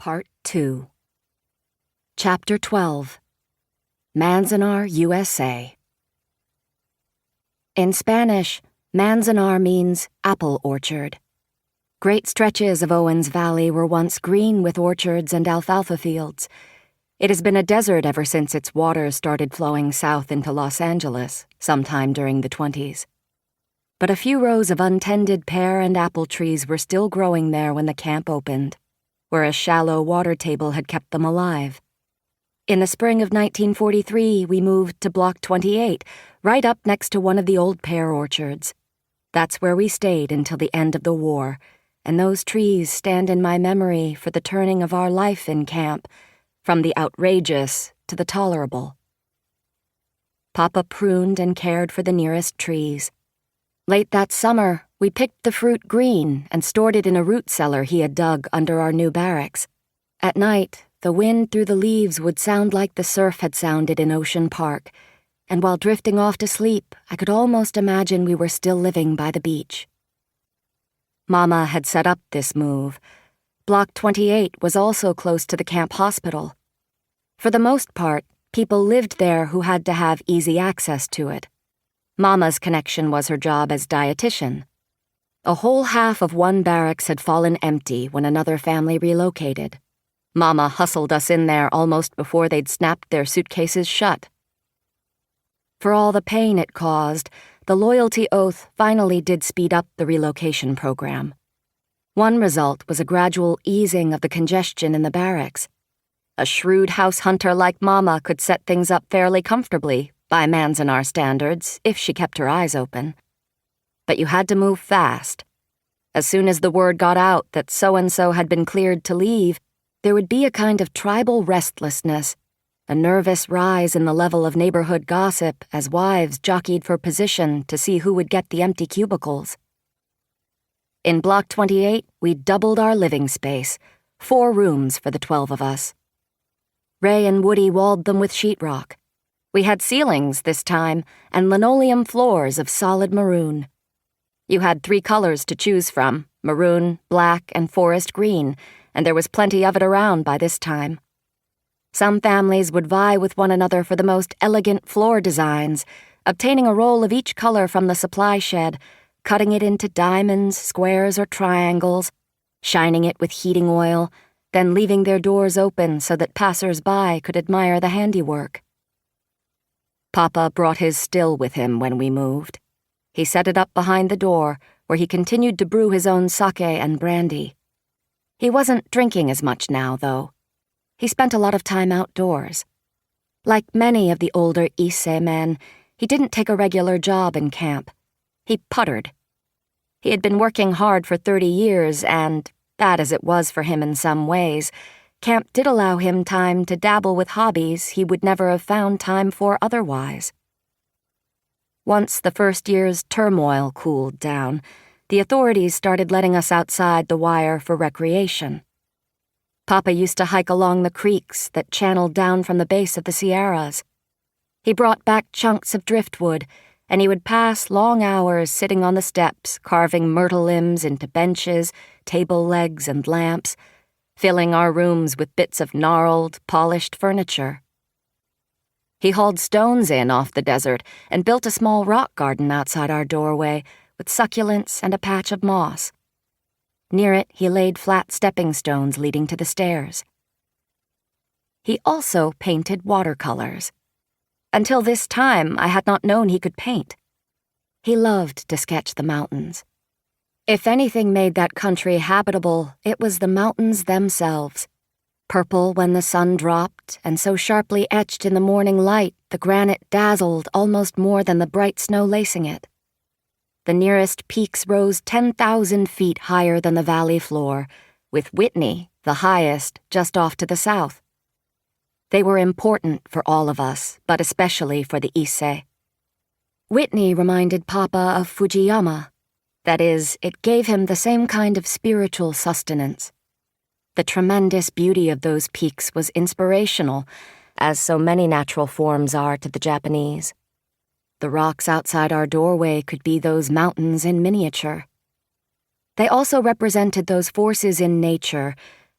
Part 2. Chapter 12. Manzanar, USA. In Spanish, Manzanar means apple orchard. Great stretches of Owens Valley were once green with orchards and alfalfa fields. It has been a desert ever since its waters started flowing south into Los Angeles, sometime during the 1920s. But a few rows of untended pear and apple trees were still growing there when the camp opened, where a shallow water table had kept them alive. In the spring of 1943, we moved to Block 28, right up next to one of the old pear orchards. That's where we stayed until the end of the war, and those trees stand in my memory for the turning of our life in camp, from the outrageous to the tolerable. Papa pruned and cared for the nearest trees. Late that summer, we picked the fruit green and stored it in a root cellar he had dug under our new barracks. At night, the wind through the leaves would sound like the surf had sounded in Ocean Park, and while drifting off to sleep, I could almost imagine we were still living by the beach. Mama had set up this move. Block 28 was also close to the camp hospital. For the most part, people lived there who had to have easy access to it. Mama's connection was her job as dietitian. A whole half of one barracks had fallen empty when another family relocated. Mama hustled us in there almost before they'd snapped their suitcases shut. For all the pain it caused, the loyalty oath finally did speed up the relocation program. One result was a gradual easing of the congestion in the barracks. A shrewd house hunter like Mama could set things up fairly comfortably, by Manzanar standards, if she kept her eyes open. But you had to move fast. As soon as the word got out that so-and-so had been cleared to leave, there would be a kind of tribal restlessness, a nervous rise in the level of neighborhood gossip as wives jockeyed for position to see who would get the empty cubicles. In Block 28, we doubled our living space, 4 rooms for the 12 of us. Ray and Woody walled them with sheetrock. We had ceilings this time and linoleum floors of solid maroon. You had 3 colors to choose from, maroon, black, and forest green, and there was plenty of it around by this time. Some families would vie with one another for the most elegant floor designs, obtaining a roll of each color from the supply shed, cutting it into diamonds, squares, or triangles, shining it with heating oil, then leaving their doors open so that passers-by could admire the handiwork. Papa brought his still with him when we moved. He set it up behind the door, where he continued to brew his own sake and brandy. He wasn't drinking as much now, though. He spent a lot of time outdoors. Like many of the older Issei men, he didn't take a regular job in camp. He puttered. He had been working hard for 30 years and, bad as it was for him in some ways, camp did allow him time to dabble with hobbies he would never have found time for otherwise. Once the first year's turmoil cooled down, the authorities started letting us outside the wire for recreation. Papa used to hike along the creeks that channeled down from the base of the Sierras. He brought back chunks of driftwood, and he would pass long hours sitting on the steps, carving myrtle limbs into benches, table legs, and lamps, filling our rooms with bits of gnarled, polished furniture. He hauled stones in off the desert and built a small rock garden outside our doorway with succulents and a patch of moss. Near it, he laid flat stepping stones leading to the stairs. He also painted watercolors. Until this time, I had not known he could paint. He loved to sketch the mountains. If anything made that country habitable, it was the mountains themselves. Purple when the sun dropped, and so sharply etched in the morning light the granite dazzled almost more than the bright snow lacing it. The nearest peaks rose 10,000 feet higher than the valley floor, with Whitney, the highest, just off to the south. They were important for all of us, but especially for the Issei. Whitney reminded Papa of Fujiyama. That is, it gave him the same kind of spiritual sustenance. The tremendous beauty of those peaks was inspirational, as so many natural forms are to the Japanese. The rocks outside our doorway could be those mountains in miniature. They also represented those forces in nature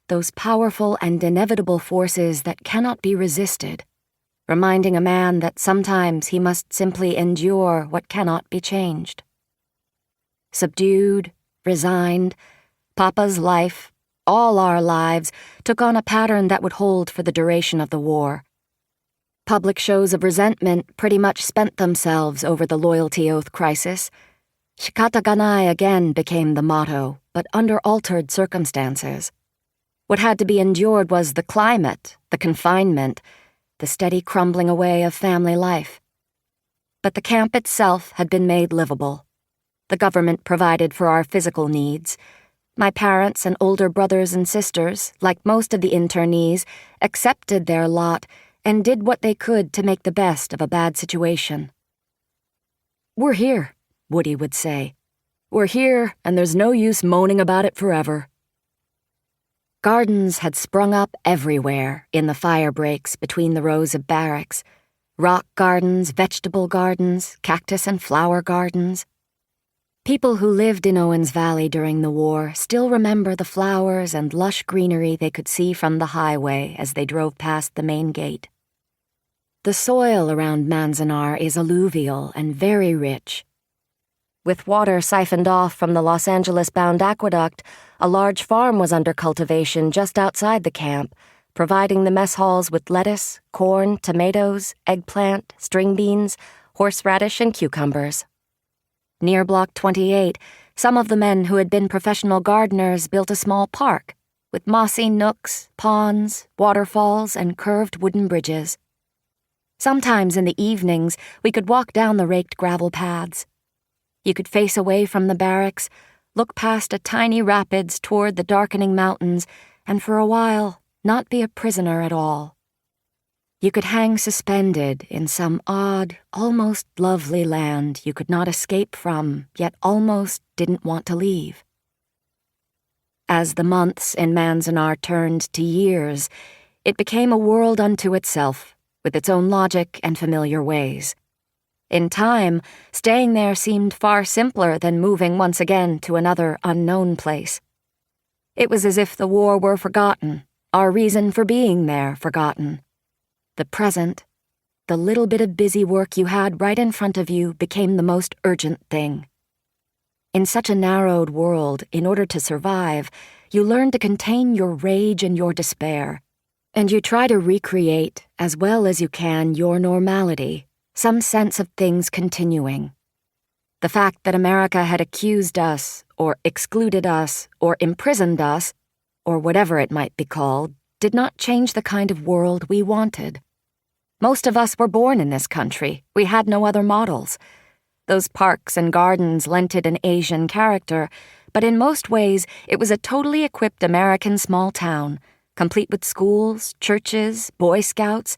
those powerful and inevitable forces that cannot be resisted, reminding a man that sometimes he must simply endure what cannot be changed. Subdued, resigned, Papa's life, all our lives, took on a pattern that would hold for the duration of the war. Public shows of resentment pretty much spent themselves over the loyalty oath crisis. Shikata ganai again became the motto, but under altered circumstances. What had to be endured was the climate, the confinement, the steady crumbling away of family life. But the camp itself had been made livable. The government provided for our physical needs. My parents and older brothers and sisters, like most of the internees, accepted their lot and did what they could to make the best of a bad situation. "We're here," Woody would say. "We're here, and there's no use moaning about it forever." Gardens had sprung up everywhere in the fire breaks between the rows of barracks. Rock gardens, vegetable gardens, cactus and flower gardens. People who lived in Owens Valley during the war still remember the flowers and lush greenery they could see from the highway as they drove past the main gate. The soil around Manzanar is alluvial and very rich. With water siphoned off from the Los Angeles-bound aqueduct, a large farm was under cultivation just outside the camp, providing the mess halls with lettuce, corn, tomatoes, eggplant, string beans, horseradish, and cucumbers. Near Block 28, some of the men who had been professional gardeners built a small park with mossy nooks, ponds, waterfalls, and curved wooden bridges. Sometimes in the evenings, we could walk down the raked gravel paths. You could face away from the barracks, look past a tiny rapids toward the darkening mountains, and for a while, not be a prisoner at all. You could hang suspended in some odd, almost lovely land you could not escape from, yet almost didn't want to leave. As the months in Manzanar turned to years, it became a world unto itself, with its own logic and familiar ways. In time, staying there seemed far simpler than moving once again to another unknown place. It was as if the war were forgotten, our reason for being there forgotten. The present, the little bit of busy work you had right in front of you, became the most urgent thing. In such a narrowed world, in order to survive, you learn to contain your rage and your despair, and you try to recreate, as well as you can, your normality, some sense of things continuing. The fact that America had accused us, or excluded us, or imprisoned us, or whatever it might be called, did not change the kind of world we wanted. Most of us were born in this country. We had no other models. Those parks and gardens lent it an Asian character, but in most ways it was a totally equipped American small town, complete with schools, churches, Boy Scouts,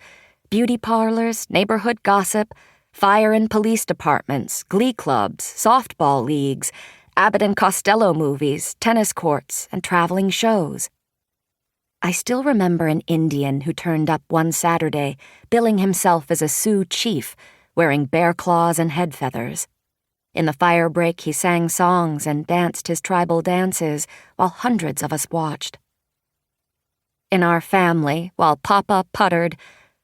beauty parlors, neighborhood gossip, fire and police departments, glee clubs, softball leagues, Abbott and Costello movies, tennis courts, and traveling shows. I still remember an Indian who turned up one Saturday, billing himself as a Sioux chief, wearing bear claws and head feathers. In the fire break, he sang songs and danced his tribal dances while hundreds of us watched. In our family, while Papa puttered,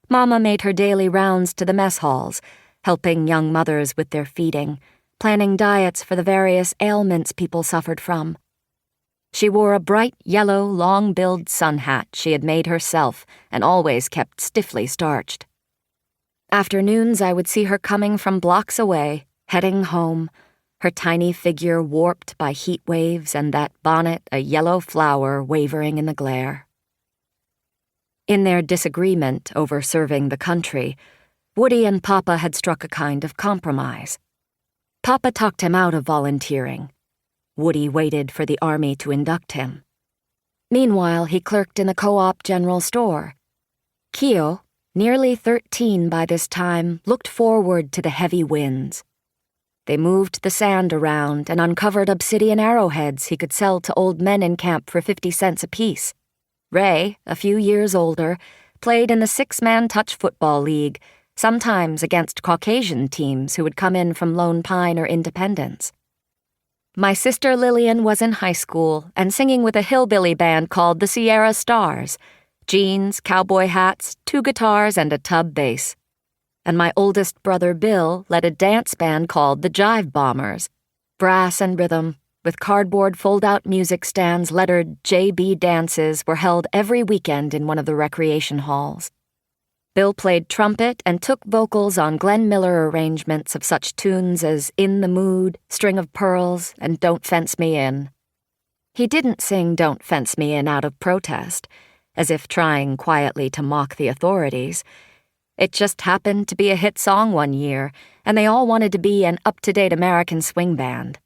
Mama made her daily rounds to the mess halls, helping young mothers with their feeding, planning diets for the various ailments people suffered from. She wore a bright yellow, long-billed sun hat she had made herself and always kept stiffly starched. Afternoons I would see her coming from blocks away, heading home, her tiny figure warped by heat waves and that bonnet a yellow flower wavering in the glare. In their disagreement over serving the country, Woody and Papa had struck a kind of compromise. Papa talked him out of volunteering. Woody waited for the army to induct him. Meanwhile, he clerked in the co-op general store. Keo, nearly 13 by this time, looked forward to the heavy winds. They moved the sand around and uncovered obsidian arrowheads he could sell to old men in camp for 50 cents apiece. Ray, a few years older, played in the 6-man touch football league, sometimes against Caucasian teams who would come in from Lone Pine or Independence. My sister Lillian was in high school and singing with a hillbilly band called the Sierra Stars. Jeans, cowboy hats, 2 guitars, and a tub bass. And my oldest brother Bill led a dance band called the Jive Bombers. Brass and rhythm, with cardboard fold-out music stands lettered JB Dances were held every weekend in one of the recreation halls. Bill played trumpet and took vocals on Glenn Miller arrangements of such tunes as In the Mood, String of Pearls, and Don't Fence Me In. He didn't sing Don't Fence Me In out of protest, as if trying quietly to mock the authorities. It just happened to be a hit song one year, and they all wanted to be an up-to-date American swing band.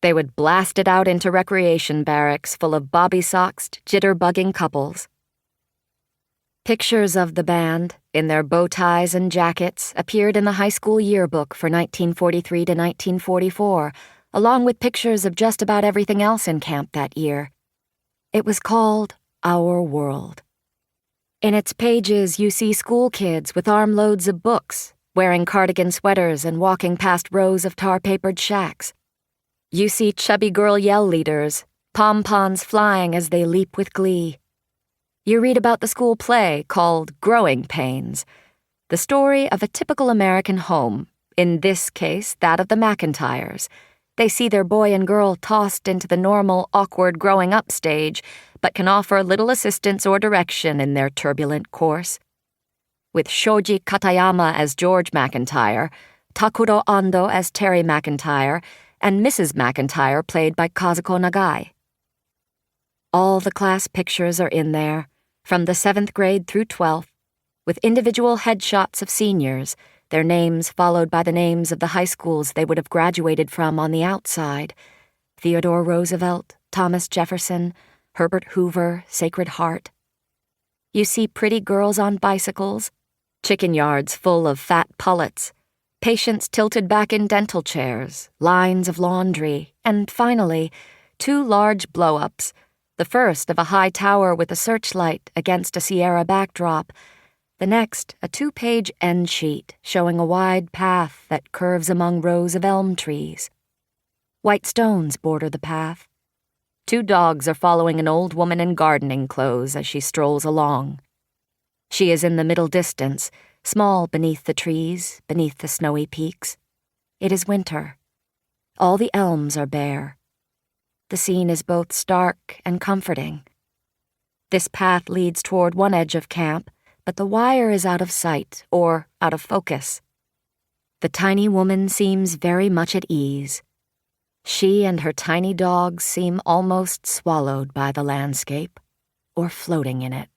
They would blast it out into recreation barracks full of bobby-soxed, jitter-bugging couples. Pictures of the band, in their bow ties and jackets, appeared in the high school yearbook for 1943 to 1944, along with pictures of just about everything else in camp that year. It was called Our World. In its pages, you see school kids with armloads of books, wearing cardigan sweaters and walking past rows of tar-papered shacks. You see chubby girl yell leaders, pom-poms flying as they leap with glee. You read about the school play called Growing Pains, the story of a typical American home, in this case that of the McIntyres. They see their boy and girl tossed into the normal, awkward growing-up stage, but can offer little assistance or direction in their turbulent course. With Shoji Katayama as George McIntyre, Takuro Ando as Terry McIntyre, and Mrs. McIntyre played by Kazuko Nagai. All the class pictures are in there, from the 7th grade through 12th, with individual headshots of seniors, their names followed by the names of the high schools they would have graduated from on the outside: Theodore Roosevelt, Thomas Jefferson, Herbert Hoover, Sacred Heart. You see pretty girls on bicycles, chicken yards full of fat pullets, patients tilted back in dental chairs, lines of laundry, and finally, 2 large blow-ups, the first of a high tower with a searchlight against a Sierra backdrop, the next a 2-page end sheet showing a wide path that curves among rows of elm trees. White stones border the path. 2 dogs are following an old woman in gardening clothes as she strolls along. She is in the middle distance, small beneath the trees, beneath the snowy peaks. It is winter. All the elms are bare. The scene is both stark and comforting. This path leads toward one edge of camp, but the wire is out of sight or out of focus. The tiny woman seems very much at ease. She and her tiny dogs seem almost swallowed by the landscape, or floating in it.